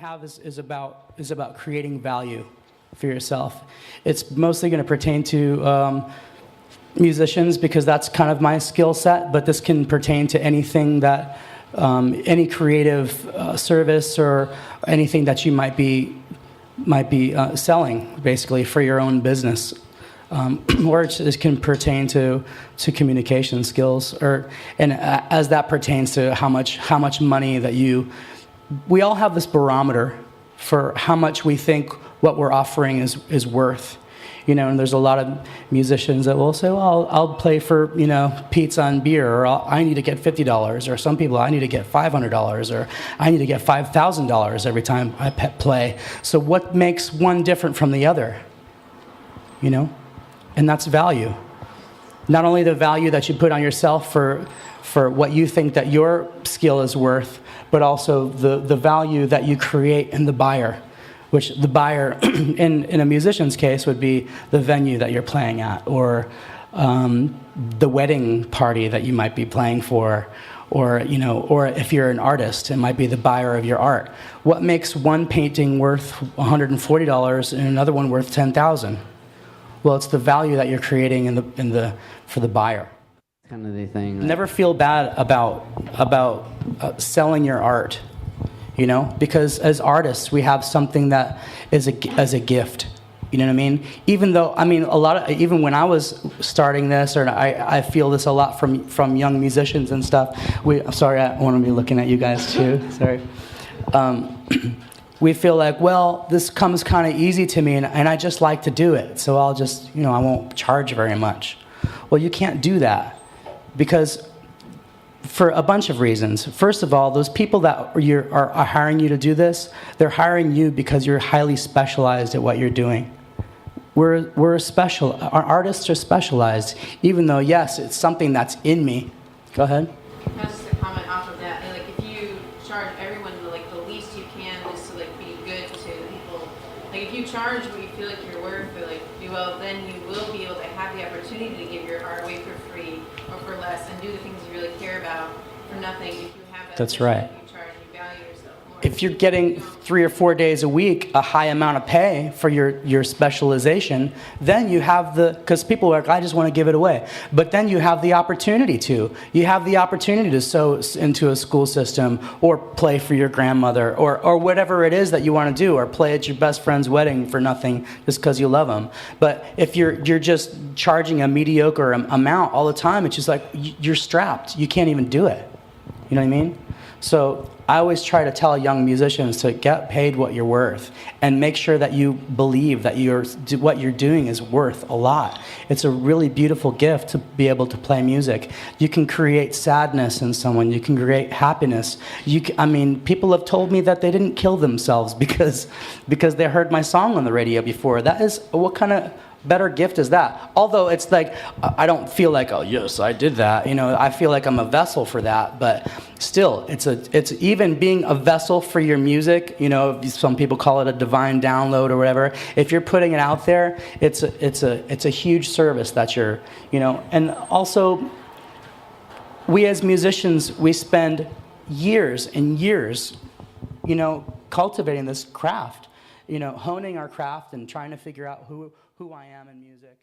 have is about creating value for yourself. It's mostly going to pertain to musicians because that's kind of my skill set, but this can pertain to anything that, any creative service or anything that you might be selling, basically, for your own business. Or it can pertain to communication skills, and as that pertains to how much money that we all have this barometer for how much we think what we're offering is worth. And there's a lot of musicians that will say, well, I'll play for, pizza and beer, or I need to get $50, or some people, I need to get $500, or I need to get $5,000 every time I play. So what makes one different from the other? And that's value. Not only the value that you put on yourself for what you think that your skill is worth, but also the value that you create in the buyer, which the buyer, in a musician's case, would be the venue that you're playing at, or the wedding party that you might be playing for, or if you're an artist, it might be the buyer of your art. What makes one painting worth $140 and another one worth $10,000? Well, it's the value that you're creating for the buyer. Kind of the thing. Never feel bad about selling your art, because as artists we have something that is as a gift. You know what I mean? Even though even when I was starting this, or I feel this a lot from young musicians and stuff. I'm sorry, I want to be looking at you guys too. Sorry. We feel like, well, this comes kind of easy to me, and I just like to do it, so I'll just, I won't charge very much. Well, you can't do that, because for a bunch of reasons. First of all, those people that are hiring you to do this, they're hiring you because you're highly specialized at what you're doing. Our artists are specialized, even though, yes, it's something that's in me. Go ahead. Just to comment off of that, and if you charge everyone the least you can, just to be good to people. If you charge what you feel like you're worth, then you will be able to have the opportunity to give your art away for free or for less, and do the things you really care about for nothing. If you have that, that's right. You charge, you value yourself more. If you're getting 3 or 4 days a week, a high amount of pay for your specialization, then you have because people are like, I just want to give it away. But then you have the opportunity to. You have the opportunity to sow into a school system, or play for your grandmother, or whatever it is that you want to do, or play at your best friend's wedding for nothing just because you love them. But if you're just charging a mediocre amount all the time, it's just like you're strapped. You can't even do it. You know what I mean? So I always try to tell young musicians to get paid what you're worth, and make sure that you believe that what you're doing is worth a lot. It's a really beautiful gift to be able to play music. You can create sadness in someone. You can create happiness. People have told me that they didn't kill themselves because they heard my song on the radio before. That is, what kind of better gift is that? Although it's like, I don't feel like, oh yes, I did that. I feel like I'm a vessel for that. But still, it's even being a vessel for your music. Some people call it a divine download or whatever. If you're putting it out there, it's a huge service that you're, And also, we as musicians, we spend years and years, cultivating this craft. Honing our craft and trying to figure out who I am in music.